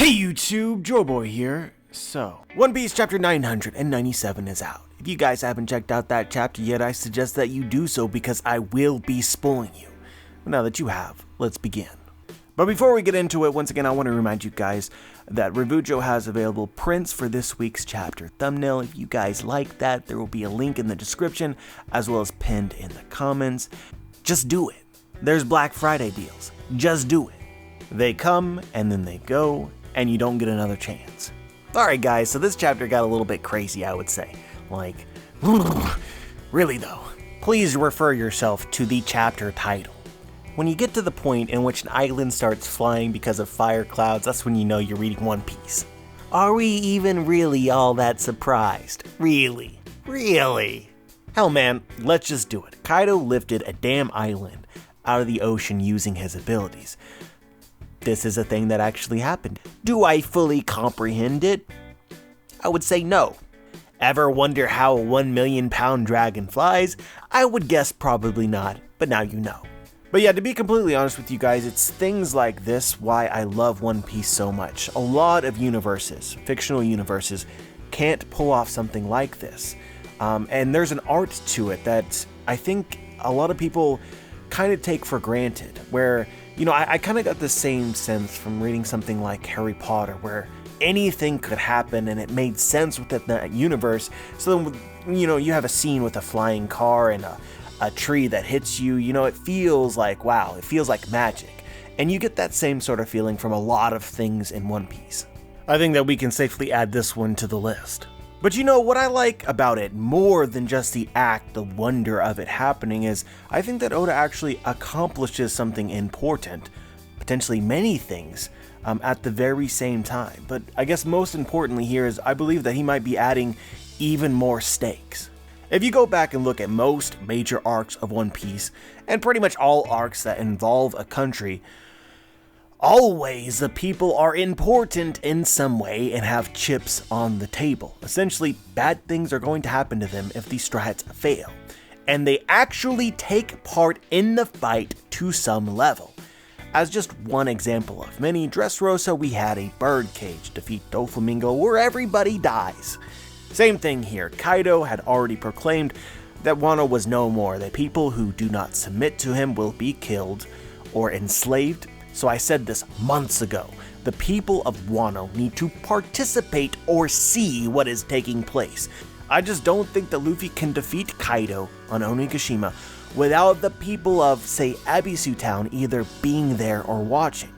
Hey YouTube, Joeboy here. So, One Piece chapter 997 is out. If you guys haven't checked out that chapter yet, I suggest that you do so because I will be spoiling you. But now that you have, let's begin. But before we get into it, once again I want to remind you guys that Revujo has available prints for this week's chapter thumbnail. If you guys like that, there will be a link in the description as well as pinned in the comments. Just do it. There's Black Friday deals. Just do it. They come and then they go, and you don't get another chance. Alright guys, so this chapter got a little bit crazy, I would say. Like, really though, please refer yourself to the chapter title. When you get to the point in which an island starts flying because of fire clouds, that's when you know you're reading One Piece. Are we even really all that surprised? Really? Really? Hell man, let's just do it. Kaido lifted a damn island out of the ocean using his abilities. This is a thing that actually happened. Do I fully comprehend it? I would say no. Ever wonder how a 1 million pound dragon flies? I would guess probably not, but now you know. But yeah, to be completely honest with you guys, it's things like this why I love One Piece so much. A lot of universes, fictional universes, can't pull off something like this. And there's an art to it that I think a lot of people kind of take for granted, where you know, I kind of got the same sense from reading something like Harry Potter, where anything could happen and it made sense within that universe. So then, you know, you have a scene with a flying car and a tree that hits you, you know, it feels like, wow, it feels like magic. And you get that same sort of feeling from a lot of things in One Piece. I think that we can safely add this one to the list. But you know, what I like about it more than just the act, the wonder of it happening, is I think that Oda actually accomplishes something important, potentially many things, at the very same time. But I guess most importantly here is I believe that he might be adding even more stakes. If you go back and look at most major arcs of One Piece, and pretty much all arcs that involve a country, always the people are important in some way and have chips on the table. Essentially, bad things are going to happen to them if the Straw Hats fail. And they actually take part in the fight to some level. As just one example of many, Dressrosa we had a birdcage defeat Doflamingo where everybody dies. Same thing here, Kaido had already proclaimed that Wano was no more, that people who do not submit to him will be killed or enslaved. So I said this months ago, the people of Wano need to participate or see what is taking place. I just don't think that Luffy can defeat Kaido on Onigashima without the people of, say, Abisu Town either being there or watching.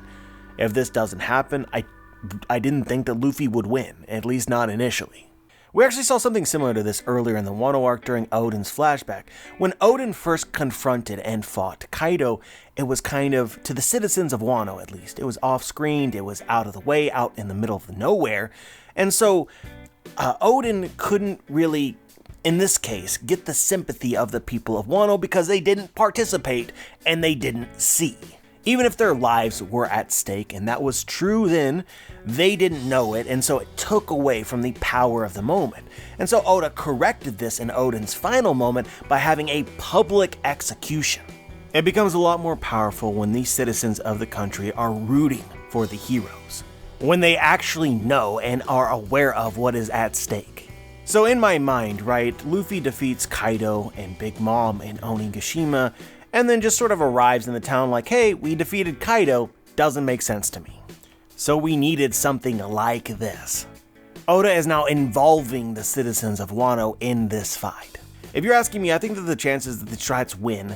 If this doesn't happen, I didn't think that Luffy would win, at least not initially. We actually saw something similar to this earlier in the Wano arc during Oden's flashback. When Oden first confronted and fought Kaido, it was kind of, to the citizens of Wano at least, it was off-screened, it was out of the way, out in the middle of nowhere. And so Oden couldn't really, in this case, get the sympathy of the people of Wano because they didn't participate and they didn't see. Even if their lives were at stake, and that was true then, they didn't know it, and so it took away from the power of the moment. And so Oda corrected this in Oden's final moment by having a public execution. It becomes a lot more powerful when these citizens of the country are rooting for the heroes, when they actually know and are aware of what is at stake. So in my mind, right, Luffy defeats Kaido and Big Mom in Onigashima, and then just sort of arrives in the town like, hey, we defeated Kaido, doesn't make sense to me. So we needed something like this. Oda is now involving the citizens of Wano in this fight. If you're asking me, I think that the chances that the Straw Hats win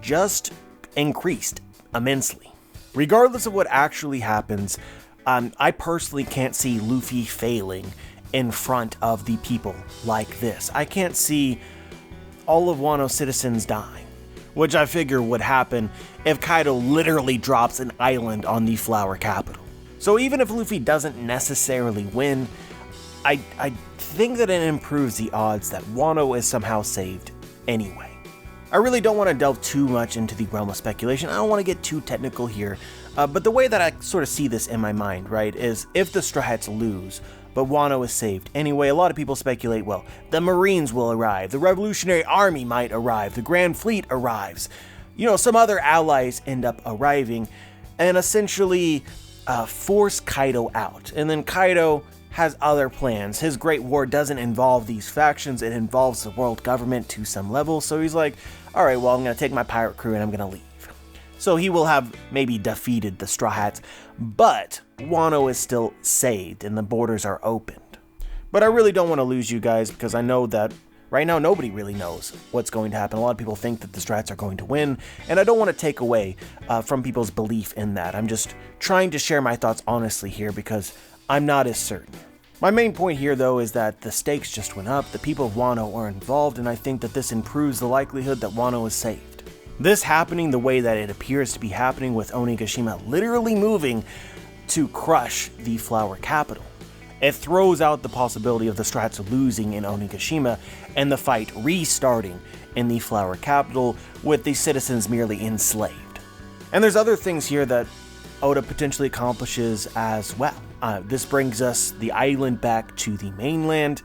just increased immensely. Regardless of what actually happens, I personally can't see Luffy failing in front of the people like this. I can't see all of Wano's citizens dying, which I figure would happen if Kaido literally drops an island on the Flower Capital. So even if Luffy doesn't necessarily win, I think that it improves the odds that Wano is somehow saved anyway. I really don't want to delve too much into the realm of speculation. I don't want to get too technical here, but the way that I sort of see this in my mind, right, is if the Straw Hats lose, but Wano is saved anyway, a lot of people speculate, well, the Marines will arrive, the Revolutionary Army might arrive, the Grand Fleet arrives, you know, some other allies end up arriving, and essentially force Kaido out. And then Kaido has other plans. His Great War doesn't involve these factions, it involves the world government to some level. So he's like, alright, well, I'm going to take my pirate crew and I'm going to leave. So he will have maybe defeated the Straw Hats, but Wano is still saved and the borders are opened. But I really don't want to lose you guys because I know that right now nobody really knows what's going to happen. A lot of people think that the Straw Hats are going to win, and I don't want to take away from people's belief in that. I'm just trying to share my thoughts honestly here because I'm not as certain. My main point here though is that the stakes just went up, the people of Wano are involved, and I think that this improves the likelihood that Wano is saved. This happening the way that it appears to be happening with Onigashima literally moving to crush the Flower Capital. It throws out the possibility of the Straw Hats losing in Onigashima and the fight restarting in the Flower Capital with the citizens merely enslaved. And there's other things here that Oda potentially accomplishes as well. This brings us the island back to the mainland.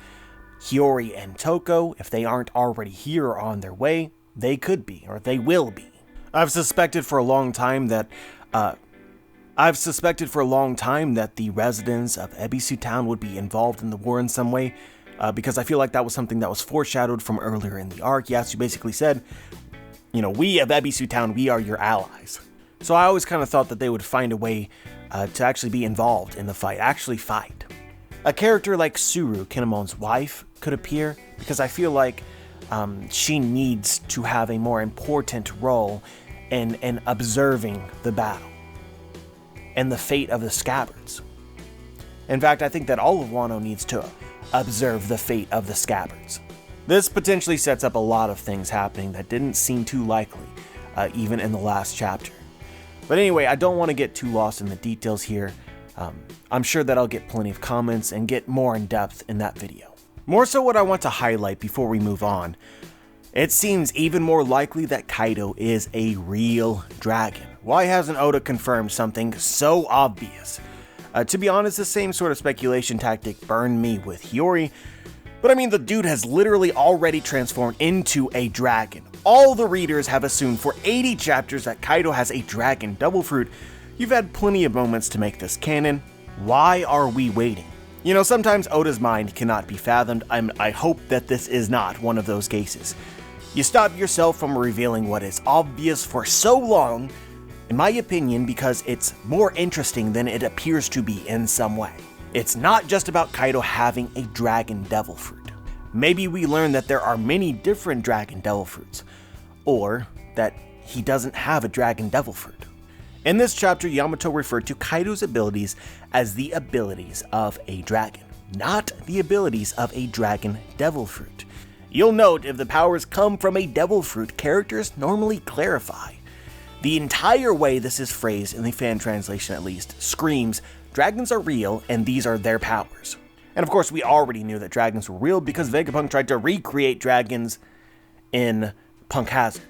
Hiyori and Toko, if they aren't already here or on their way, they could be, or they will be. I've suspected for a long time that the residents of Ebisu Town would be involved in the war in some way, because I feel like that was something that was foreshadowed from earlier in the arc. Yasu basically said, you know, we of Ebisu Town, we are your allies. So I always kind of thought that they would find a way to actually be involved in the fight, actually fight. A character like Suru, Kinemon's wife, could appear, because I feel like she needs to have a more important role in observing the battle and the fate of the scabbards. In fact, I think that all of Wano needs to observe the fate of the scabbards. This potentially sets up a lot of things happening that didn't seem too likely, even in the last chapter. But anyway, I don't want to get too lost in the details here. I'm sure that I'll get plenty of comments and get more in depth in that video. More so what I want to highlight before we move on, it seems even more likely that Kaido is a real dragon. Why hasn't Oda confirmed something so obvious? To be honest, the same sort of speculation tactic burned me with Hiyori, but I mean, the dude has literally already transformed into a dragon. All the readers have assumed for 80 chapters that Kaido has a dragon devil fruit. You've had plenty of moments to make this canon. Why are we waiting? You know, sometimes Oda's mind cannot be fathomed. I hope that this is not one of those cases. You stop yourself from revealing what is obvious for so long, in my opinion, because it's more interesting than it appears to be in some way. It's not just about Kaido having a dragon devil fruit. Maybe we learn that there are many different dragon devil fruits, or that he doesn't have a dragon devil fruit. In this chapter, Yamato referred to Kaido's abilities as the abilities of a dragon, not the abilities of a dragon devil fruit. You'll note if the powers come from a devil fruit, characters normally clarify. The entire way this is phrased, in the fan translation at least, screams, dragons are real and these are their powers. And of course we already knew that dragons were real because Vegapunk tried to recreate dragons in Punk Hazard.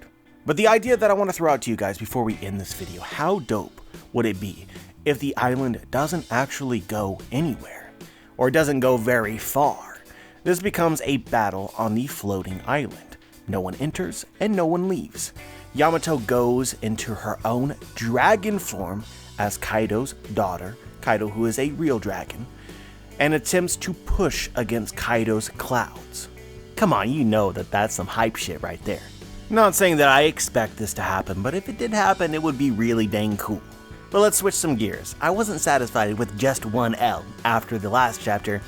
But the idea that I want to throw out to you guys before we end this video, how dope would it be if the island doesn't actually go anywhere, or doesn't go very far? This becomes a battle on the floating island. No one enters and no one leaves. Yamato goes into her own dragon form as Kaido's daughter, Kaido who is a real dragon, and attempts to push against Kaido's clouds. Come on, you know that that's some hype shit right there. Not saying that I expect this to happen, but if it did happen, it would be really dang cool. But let's switch some gears. I wasn't satisfied with just one L after the last chapter.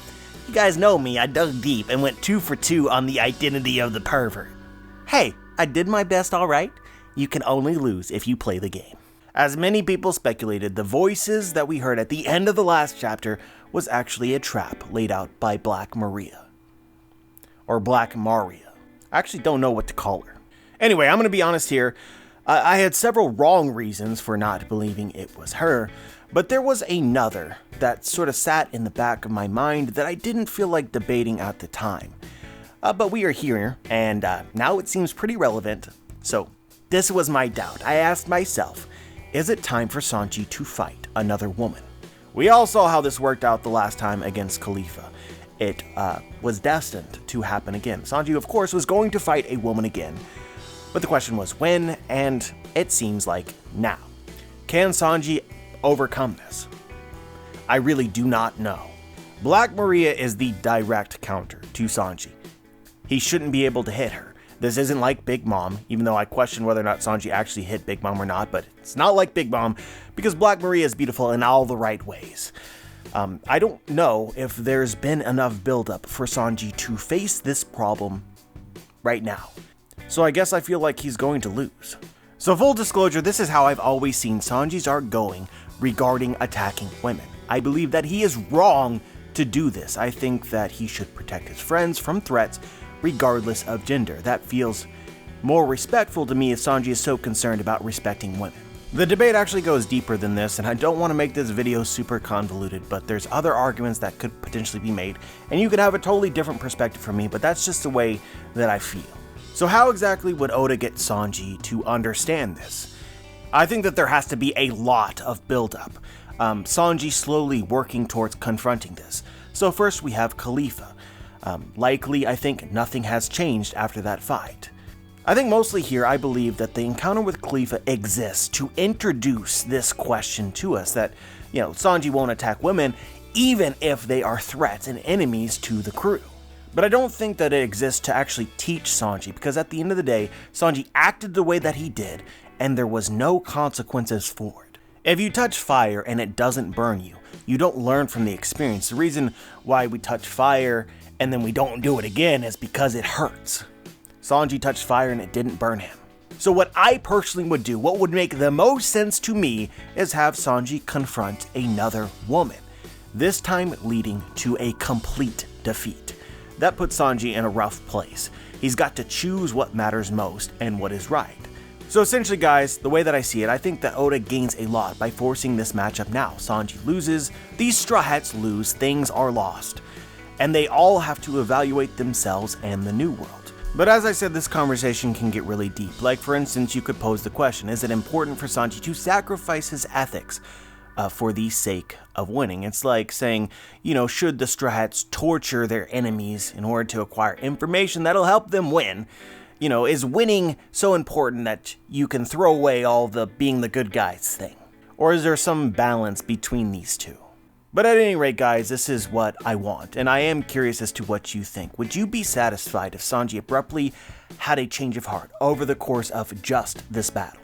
You guys know me, I dug deep and went 2 for 2 on the identity of the pervert. Hey, I did my best, alright? You can only lose if you play the game. As many people speculated, the voices that we heard at the end of the last chapter was actually a trap laid out by Black Maria. Or Black Maria. I actually don't know what to call her. Anyway, I'm going to be honest here. I had several wrong reasons for not believing it was her, but there was another that sort of sat in the back of my mind that I didn't feel like debating at the time. But we are here, and now it seems pretty relevant. So, this was my doubt. I asked myself, is it time for Sanji to fight another woman? We all saw how this worked out the last time against Khalifa. It was destined to happen again. Sanji, of course, was going to fight a woman again. But the question was when, and it seems like now. Can Sanji overcome this? I really do not know. Black Maria is the direct counter to Sanji. He shouldn't be able to hit her. This isn't like Big Mom, even though I question whether or not Sanji actually hit Big Mom or not, but it's not like Big Mom because Black Maria is beautiful in all the right ways. I don't know if there's been enough buildup for Sanji to face this problem right now. So I guess I feel like he's going to lose. So full disclosure, this is how I've always seen Sanji's arc going regarding attacking women. I believe that he is wrong to do this. I think that he should protect his friends from threats regardless of gender. That feels more respectful to me if Sanji is so concerned about respecting women. The debate actually goes deeper than this, and I don't want to make this video super convoluted, but there's other arguments that could potentially be made, and you could have a totally different perspective from me, but that's just the way that I feel. So how exactly would Oda get Sanji to understand this? I think that there has to be a lot of buildup. Sanji slowly working towards confronting this. So first we have Khalifa. Likely, I think nothing has changed after that fight. I think mostly here I believe that the encounter with Khalifa exists to introduce this question to us that, Sanji won't attack women even if they are threats and enemies to the crew. But I don't think that it exists to actually teach Sanji, because at the end of the day, Sanji acted the way that he did and there was no consequences for it. If you touch fire and it doesn't burn you, you don't learn from the experience. The reason why we touch fire and then we don't do it again is because it hurts. Sanji touched fire and it didn't burn him. So what I personally would do, what would make the most sense to me, is have Sanji confront another woman, this time leading to a complete defeat. That puts Sanji in a rough place. He's got to choose what matters most and what is right. So essentially guys, the way that I see it, I think that Oda gains a lot by forcing this matchup now. Sanji loses, these Straw Hats lose, things are lost, and they all have to evaluate themselves and the new world. But as I said, this conversation can get really deep. Like for instance, you could pose the question, is it important for Sanji to sacrifice his ethics for the sake of winning? It's like saying, should the Straw Hats torture their enemies in order to acquire information that'll help them win? Is winning so important that you can throw away all the being the good guys thing? Or is there some balance between these two? But at any rate, guys, this is what I want, and I am curious as to what you think. Would you be satisfied if Sanji abruptly had a change of heart over the course of just this battle?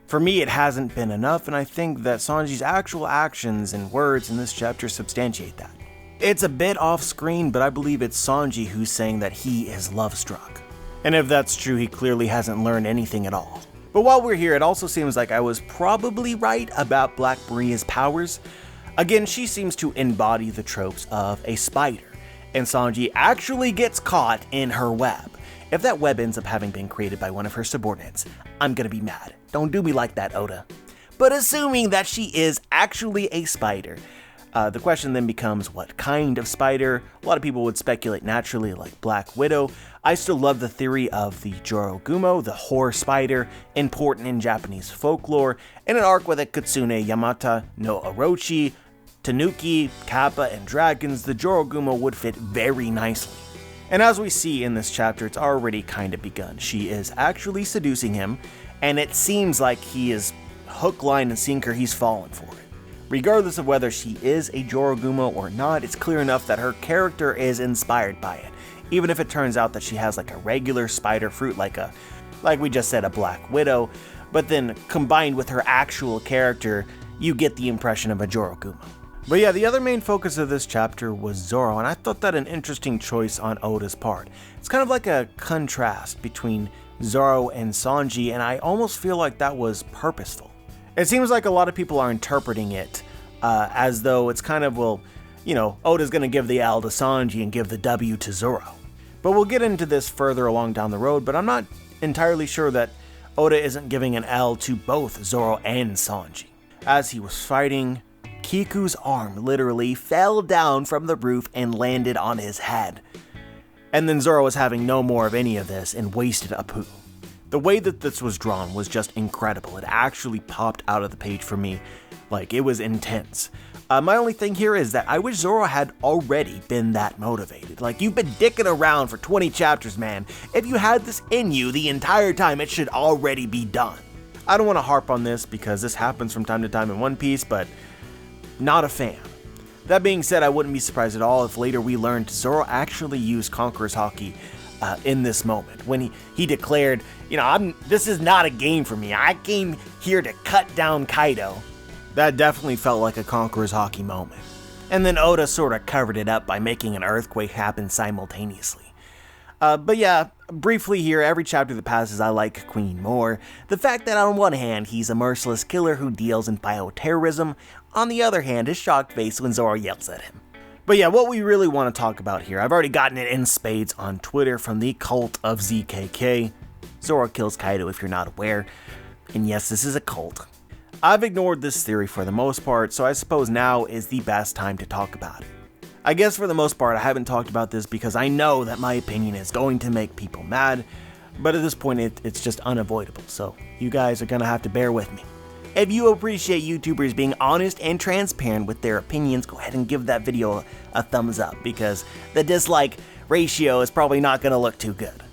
For me, it hasn't been enough, and I think that Sanji's actual actions and words in this chapter substantiate that. It's a bit off screen, but I believe it's Sanji who's saying that he is love-struck. And if that's true, he clearly hasn't learned anything at all. But while we're here, it also seems like I was probably right about Black Maria's powers. Again, she seems to embody the tropes of a spider, and Sanji actually gets caught in her web. If that web ends up having been created by one of her subordinates, I'm gonna be mad. Don't do me like that, Oda. But assuming that she is actually a spider, the question then becomes what kind of spider? A lot of people would speculate naturally like Black Widow. I still love the theory of the Jorogumo, the horror spider, important in Japanese folklore. In an arc with a Kitsune, Yamata no Orochi, Tanuki, Kappa, and dragons, the Jorogumo would fit very nicely. And as we see in this chapter, it's already kind of begun. She is actually seducing him, and it seems like he is hook, line, and sinker, he's fallen for it. Regardless of whether she is a Jorogumo or not, it's clear enough that her character is inspired by it. Even if it turns out that she has like a regular spider fruit, like we just said, a Black Widow, but then combined with her actual character, you get the impression of a Jorogumo. But yeah, the other main focus of this chapter was Zoro, and I thought that an interesting choice on Oda's part. It's kind of like a contrast between Zoro and Sanji, and I almost feel like that was purposeful. It seems like a lot of people are interpreting it as though it's kind of, Oda's gonna give the L to Sanji and give the W to Zoro. But we'll get into this further along down the road, but I'm not entirely sure that Oda isn't giving an L to both Zoro and Sanji. As he was fighting, Kiku's arm literally fell down from the roof and landed on his head. And then Zoro was having no more of any of this and wasted a poo. The way that this was drawn was just incredible. It actually popped out of the page for me. Like, it was intense. My only thing here is that I wish Zoro had already been that motivated. Like, you've been dicking around for 20 chapters, man. If you had this in you the entire time, it should already be done. I don't want to harp on this because this happens from time to time in One Piece, but not a fan. That being said, I wouldn't be surprised at all if later we learned Zoro actually used Conqueror's Haki in this moment, when he declared, this is not a game for me, I came here to cut down Kaido. That definitely felt like a Conqueror's Haki moment. And then Oda sort of covered it up by making an earthquake happen simultaneously. But yeah, briefly here, every chapter that passes I like Queen more. The fact that on one hand, he's a merciless killer who deals in bioterrorism, on the other hand, his shocked face when Zoro yells at him. But yeah, what we really want to talk about here, I've already gotten it in spades on Twitter from the cult of ZKK. Zoro kills Kaido if you're not aware, and yes, this is a cult. I've ignored this theory for the most part, so I suppose now is the best time to talk about it. I guess for the most part, I haven't talked about this because I know that my opinion is going to make people mad, but at this point it's just unavoidable, so you guys are gonna have to bear with me. If you appreciate YouTubers being honest and transparent with their opinions, go ahead and give that video a thumbs up, because the dislike ratio is probably not gonna look too good.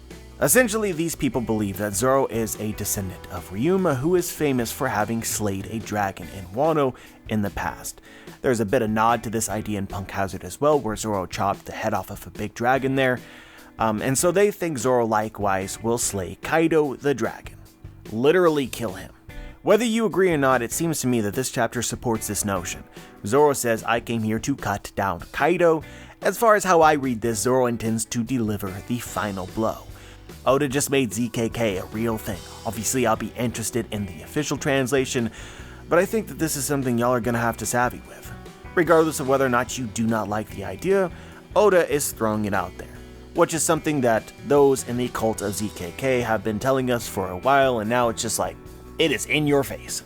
Essentially, these people believe that Zoro is a descendant of Ryuma, who is famous for having slayed a dragon in Wano in the past. There's a bit of nod to this idea in Punk Hazard as well, where Zoro chopped the head off of a big dragon there. And so they think Zoro likewise will slay Kaido the dragon. Literally kill him. Whether you agree or not, it seems to me that this chapter supports this notion. Zoro says, I came here to cut down Kaido. As far as how I read this, Zoro intends to deliver the final blow. Oda just made ZKK a real thing. Obviously, I'll be interested in the official translation, but I think that this is something y'all are gonna have to savvy with. Regardless of whether or not you do not like the idea, Oda is throwing it out there, which is something that those in the cult of ZKK have been telling us for a while, and now it's just like, it is in your face.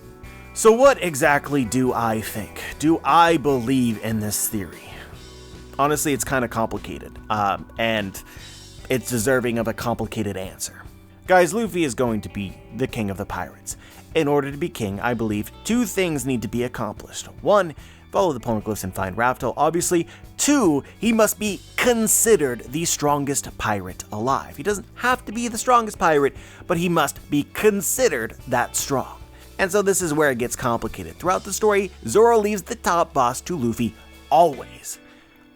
So what exactly do I think? Do I believe in this theory? Honestly, it's kind of complicated, and it's deserving of a complicated answer. Guys, Luffy is going to be the king of the pirates. In order to be king, I believe two things need to be accomplished. One, follow the poneglyphs and find Raftel, obviously. Two, he must be considered the strongest pirate alive. He doesn't have to be the strongest pirate, but he must be considered that strong. And so this is where it gets complicated. Throughout the story, Zoro leaves the top boss to Luffy always.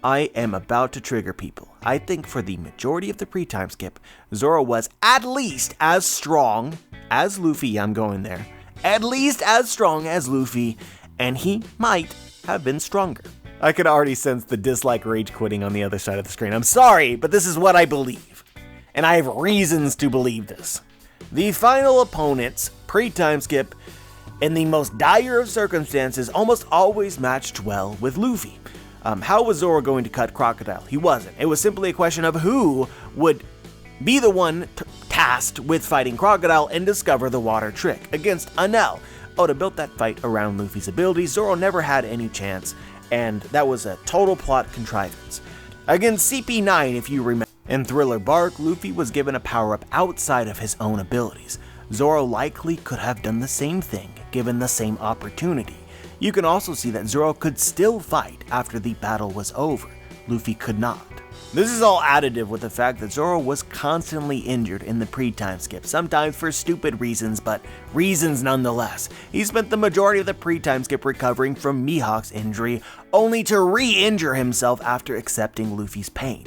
I am about to trigger people. I think for the majority of the pre-time skip, Zoro was at least as strong as Luffy, I'm going there, at least as strong as Luffy, and he might have been stronger. I could already sense the dislike rage quitting on the other side of the screen. I'm sorry, but this is what I believe, and I have reasons to believe this. The final opponents, pre-time skip, in the most dire of circumstances, almost always matched well with Luffy. How was Zoro going to cut Crocodile? He wasn't. It was simply a question of who would be the one tasked with fighting Crocodile and discover the water trick against Enel. Oda built that fight around Luffy's abilities. Zoro never had any chance, and that was a total plot contrivance. Against CP9, if you remember, in Thriller Bark, Luffy was given a power-up outside of his own abilities. Zoro likely could have done the same thing, given the same opportunity. You can also see that Zoro could still fight after the battle was over. Luffy could not. This is all additive with the fact that Zoro was constantly injured in the pre-time skip, sometimes for stupid reasons, but reasons nonetheless. He spent the majority of the pre-time skip recovering from Mihawk's injury, only to re-injure himself after accepting Luffy's pain.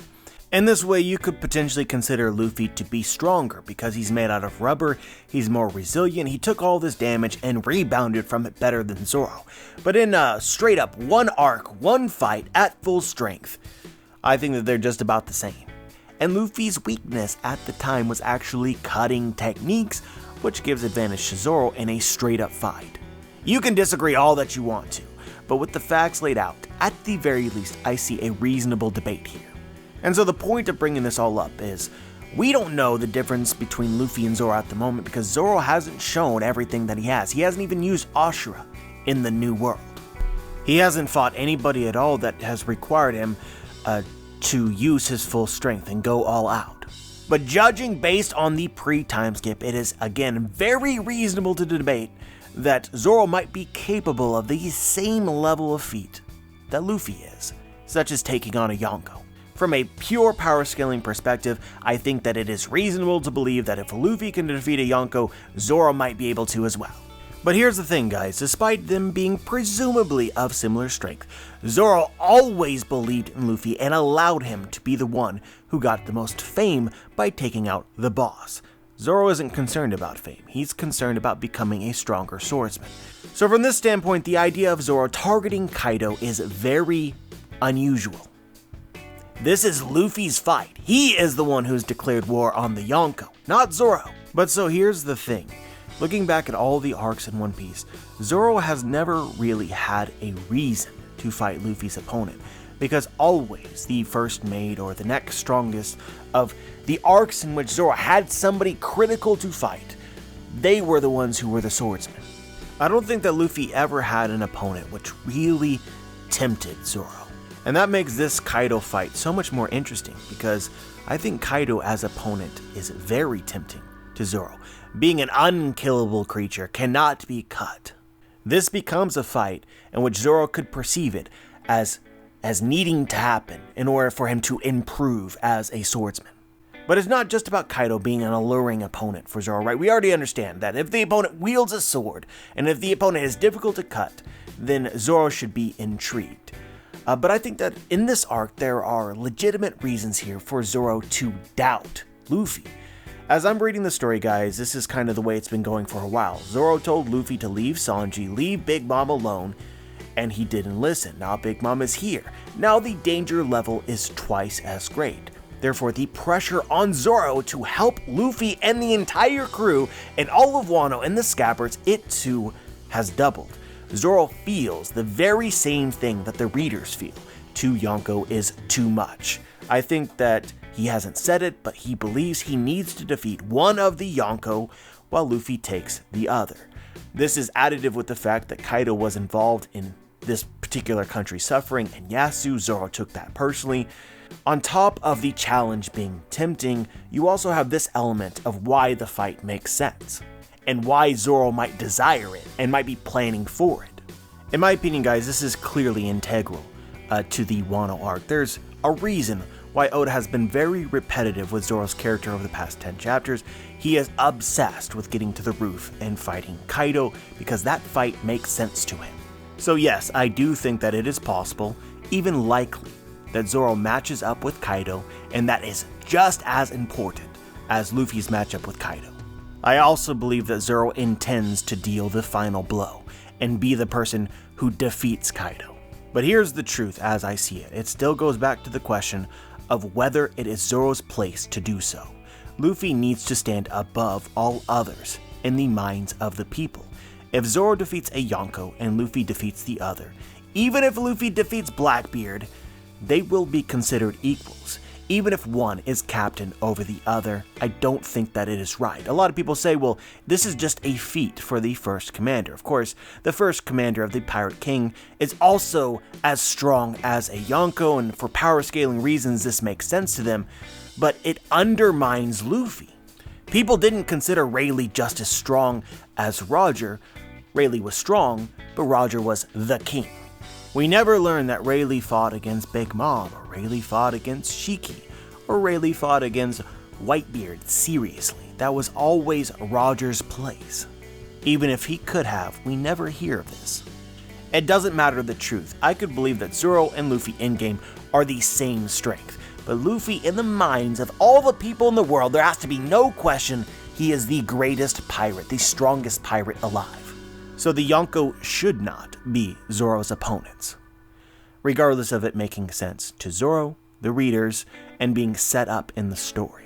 In this way, you could potentially consider Luffy to be stronger because he's made out of rubber, he's more resilient, he took all this damage and rebounded from it better than Zoro. But in a straight up one arc, one fight at full strength, I think that they're just about the same. And Luffy's weakness at the time was actually cutting techniques, which gives advantage to Zoro in a straight up fight. You can disagree all that you want to, but with the facts laid out, at the very least, I see a reasonable debate here. And so the point of bringing this all up is, we don't know the difference between Luffy and Zoro at the moment because Zoro hasn't shown everything that he has. He hasn't even used Ashura in the New World. He hasn't fought anybody at all that has required him to use his full strength and go all out. But judging based on the pre-time skip, it is again very reasonable to debate that Zoro might be capable of the same level of feat that Luffy is, such as taking on a Yonko. From a pure power scaling perspective, I think that it is reasonable to believe that if Luffy can defeat a Yonko, Zoro might be able to as well. But here's the thing, guys, despite them being presumably of similar strength, Zoro always believed in Luffy and allowed him to be the one who got the most fame by taking out the boss. Zoro isn't concerned about fame, he's concerned about becoming a stronger swordsman. So from this standpoint, the idea of Zoro targeting Kaido is very unusual. This is Luffy's fight. He is the one who's declared war on the Yonko, not Zoro. But so here's the thing. Looking back at all the arcs in One Piece, Zoro has never really had a reason to fight Luffy's opponent, because always the first mate or the next strongest of the arcs in which Zoro had somebody critical to fight, they were the ones who were the swordsmen. I don't think that Luffy ever had an opponent which really tempted Zoro. And that makes this Kaido fight so much more interesting, because I think Kaido as opponent is very tempting to Zoro. Being an unkillable creature cannot be cut. This becomes a fight in which Zoro could perceive it as needing to happen in order for him to improve as a swordsman. But it's not just about Kaido being an alluring opponent for Zoro, right? We already understand that if the opponent wields a sword, and if the opponent is difficult to cut, then Zoro should be intrigued. But I think that in this arc, there are legitimate reasons here for Zoro to doubt Luffy. As I'm reading the story, guys, this is kind of the way it's been going for a while. Zoro told Luffy to leave Sanji, leave Big Mom alone, and he didn't listen. Now Big Mom is here. Now the danger level is twice as great. Therefore, the pressure on Zoro to help Luffy and the entire crew and all of Wano and the Scabbards, it too has doubled. Zoro feels the very same thing that the readers feel. 2 Yonko is too much. I think that he hasn't said it, but he believes he needs to defeat one of the Yonko while Luffy takes the other. This is additive with the fact that Kaido was involved in this particular country's suffering, and Yasu, Zoro took that personally. On top of the challenge being tempting, you also have this element of why the fight makes sense, and why Zoro might desire it and might be planning for it. In my opinion, guys, this is clearly integral to the Wano arc. There's a reason why Oda has been very repetitive with Zoro's character over the past 10 chapters. He is obsessed with getting to the roof and fighting Kaido because that fight makes sense to him. So yes, I do think that it is possible, even likely, that Zoro matches up with Kaido, and that is just as important as Luffy's matchup with Kaido. I also believe that Zoro intends to deal the final blow and be the person who defeats Kaido. But here's the truth as I see it. It still goes back to the question of whether it is Zoro's place to do so. Luffy needs to stand above all others in the minds of the people. If Zoro defeats a Yonko and Luffy defeats the other, even if Luffy defeats Blackbeard, they will be considered equals. Even if one is captain over the other, I don't think that it is right. A lot of people say, well, this is just a feat for the first commander. Of course, the first commander of the Pirate King is also as strong as a Yonko, and for power scaling reasons, this makes sense to them, but it undermines Luffy. People didn't consider Rayleigh just as strong as Roger. Rayleigh was strong, but Roger was the king. We never learned that Rayleigh fought against Big Mom, or Rayleigh fought against Shiki, or Rayleigh fought against Whitebeard seriously. That was always Roger's place. Even if he could have, we never hear of this. It doesn't matter the truth. I could believe that Zoro and Luffy in-game are the same strength, but Luffy in the minds of all the people in the world, there has to be no question he is the greatest pirate, the strongest pirate alive. So the Yonko should not be Zoro's opponents, regardless of it making sense to Zoro, the readers, and being set up in the story.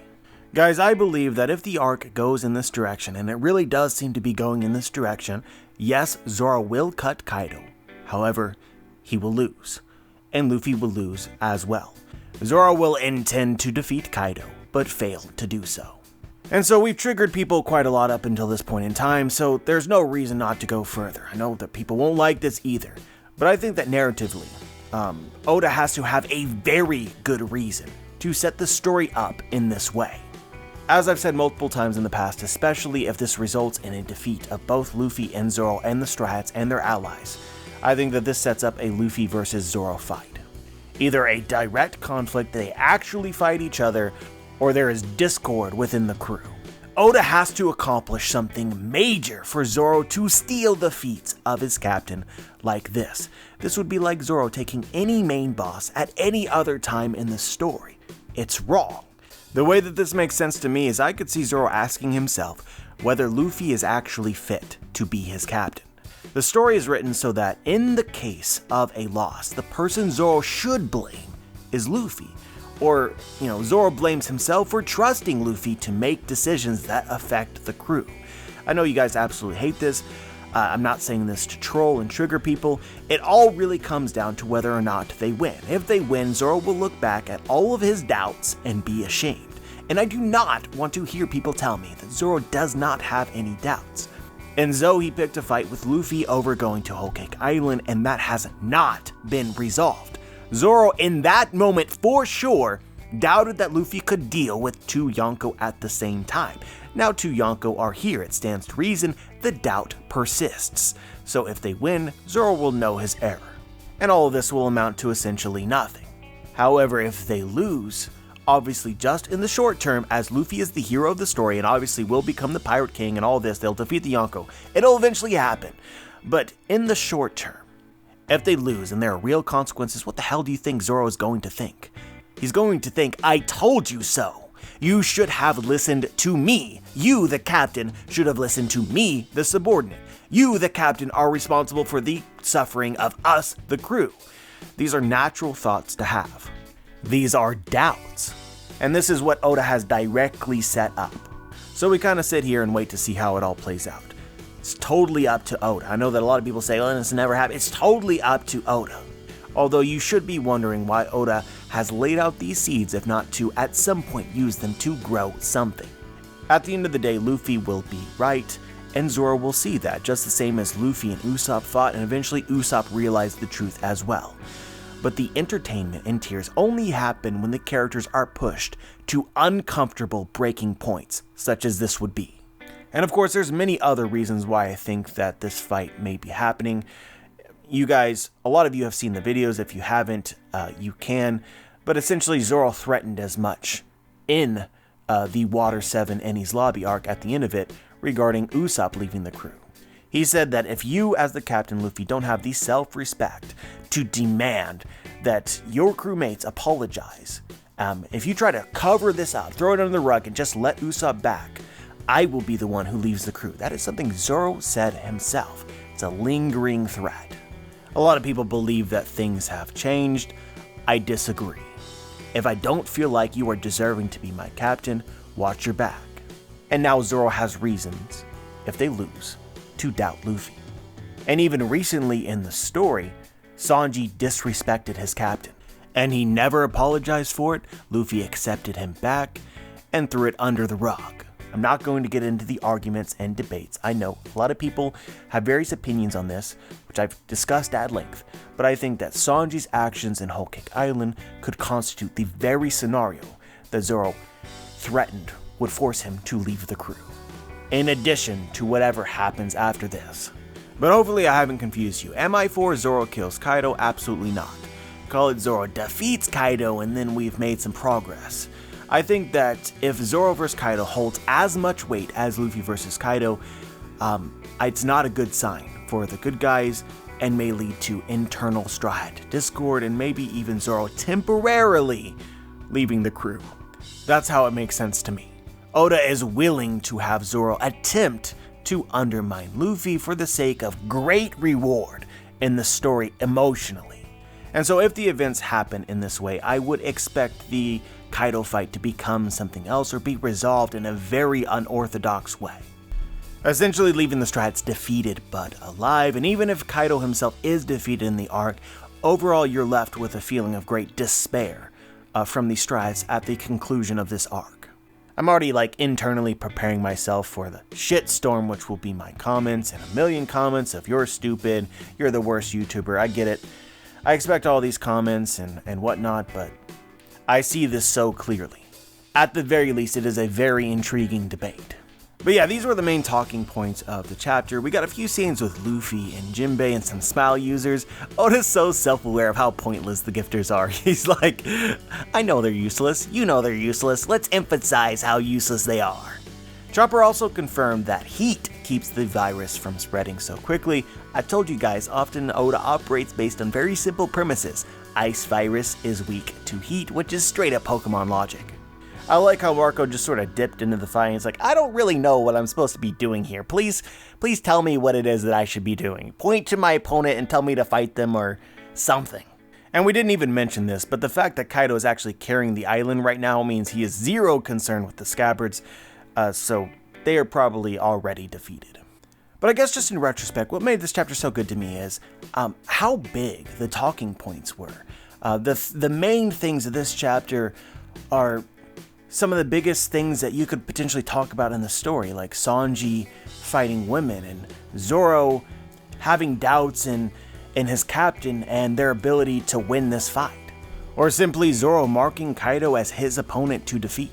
Guys, I believe that if the arc goes in this direction, and it really does seem to be going in this direction, yes, Zoro will cut Kaido. However, he will lose, and Luffy will lose as well. Zoro will intend to defeat Kaido, but fail to do so. And so we've triggered people quite a lot up until this point in time, so there's no reason not to go further. I know that people won't like this either, but I think that narratively, Oda has to have a very good reason to set the story up in this way. As I've said multiple times in the past, especially if this results in a defeat of both Luffy and Zoro and the Straw Hats and their allies, I think that this sets up a Luffy versus Zoro fight. Either a direct conflict, they actually fight each other, or there is discord within the crew. Oda has to accomplish something major for Zoro to steal the feats of his captain like this. This would be like Zoro taking any main boss at any other time in the story. It's wrong. The way that this makes sense to me is I could see Zoro asking himself whether Luffy is actually fit to be his captain. The story is written so that in the case of a loss, the person Zoro should blame is Luffy. Or, Zoro blames himself for trusting Luffy to make decisions that affect the crew. I know you guys absolutely hate this. I'm not saying this to troll and trigger people. It all really comes down to whether or not they win. If they win, Zoro will look back at all of his doubts and be ashamed. And I do not want to hear people tell me that Zoro does not have any doubts. In Zou, he picked a fight with Luffy over going to Whole Cake Island, and that has not been resolved. Zoro, in that moment, for sure, doubted that Luffy could deal with two Yonko at the same time. Now two Yonko are here, it stands to reason the doubt persists. So if they win, Zoro will know his error. And all of this will amount to essentially nothing. However, if they lose, obviously just in the short term, as Luffy is the hero of the story and obviously will become the Pirate King and all this, they'll defeat the Yonko. It'll eventually happen. But in the short term, if they lose and there are real consequences, what the hell do you think Zoro is going to think? He's going to think, I told you so. You should have listened to me. You, the captain, should have listened to me, the subordinate. You, the captain, are responsible for the suffering of us, the crew. These are natural thoughts to have. These are doubts. And this is what Oda has directly set up. So we kind of sit here and wait to see how it all plays out. It's totally up to Oda. I know that a lot of people say, oh, this never happened. It's totally up to Oda. Although you should be wondering why Oda has laid out these seeds, if not to, at some point, use them to grow something. At the end of the day, Luffy will be right, and Zoro will see that, just the same as Luffy and Usopp fought, and eventually Usopp realized the truth as well. But the entertainment and tears only happen when the characters are pushed to uncomfortable breaking points, such as this would be. And of course, there's many other reasons why I think that this fight may be happening. You guys, a lot of you have seen the videos. If you haven't, you can. But essentially, Zoro threatened as much in the Water 7 Enies Lobby arc at the end of it regarding Usopp leaving the crew. He said that if you, as the captain, Luffy, don't have the self-respect to demand that your crewmates apologize, if you try to cover this up, throw it under the rug, and just let Usopp back, I will be the one who leaves the crew. That is something Zoro said himself. It's a lingering threat. A lot of people believe that things have changed. I disagree. If I don't feel like you are deserving to be my captain, watch your back. And now Zoro has reasons, if they lose, to doubt Luffy. And even recently in the story, Sanji disrespected his captain, and he never apologized for it. Luffy accepted him back and threw it under the rug. I'm not going to get into the arguments and debates. I know a lot of people have various opinions on this, which I've discussed at length, but I think that Sanji's actions in Whole Cake Island could constitute the very scenario that Zoro threatened would force him to leave the crew, in addition to whatever happens after this. But hopefully I haven't confused you. Am I for Zoro kills Kaido? Absolutely not. Call it Zoro defeats Kaido and then we've made some progress. I think that if Zoro vs. Kaido holds as much weight as Luffy vs. Kaido, it's not a good sign for the good guys and may lead to internal strife, discord, and maybe even Zoro temporarily leaving the crew. That's how it makes sense to me. Oda is willing to have Zoro attempt to undermine Luffy for the sake of great reward in the story emotionally. And so if the events happen in this way, I would expect the Kaido fight to become something else or be resolved in a very unorthodox way. Essentially leaving the Strats defeated but alive, and even if Kaido himself is defeated in the arc, overall you're left with a feeling of great despair from the Strats at the conclusion of this arc. I'm already internally preparing myself for the shitstorm, which will be my comments and a million comments of you're stupid, you're the worst YouTuber, I get it. I expect all these comments and whatnot, but I see this so clearly. At the very least, it is a very intriguing debate. But yeah, these were the main talking points of the chapter. We got a few scenes with Luffy and Jinbei and some smile users. Oda's so self-aware of how pointless the gifters are. He's like, I know they're useless, you know they're useless, let's emphasize how useless they are. Chopper also confirmed that heat keeps the virus from spreading so quickly. I told you guys, often Oda operates based on very simple premises. Ice virus is weak to heat, which is straight up Pokemon logic. I like how Marco just sort of dipped into the fight and he's like, I don't really know what I'm supposed to be doing here. Please tell me what it is that I should be doing. Point to my opponent and tell me to fight them or something. And we didn't even mention this, but the fact that Kaido is actually carrying the island right now means he is zero concerned with the scabbards, so they are probably already defeated. But I guess just in retrospect, what made this chapter so good to me is how big the talking points were. The main things of this chapter are some of the biggest things that you could potentially talk about in the story, like Sanji fighting women and Zoro having doubts in his captain and their ability to win this fight, or simply Zoro marking Kaido as his opponent to defeat.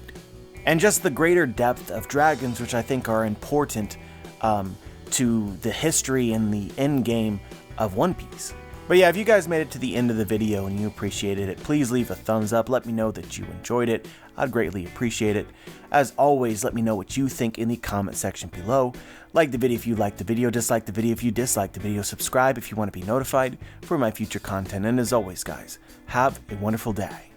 And just the greater depth of dragons, which I think are important to the history and the end game of One Piece. But yeah, if you guys made it to the end of the video and you appreciated it, please leave a thumbs up. Let me know that you enjoyed it. I'd greatly appreciate it. As always, let me know what you think in the comment section below. Like the video if you liked the video, dislike the video if you disliked the video, subscribe if you want to be notified for my future content. And as always, guys, have a wonderful day.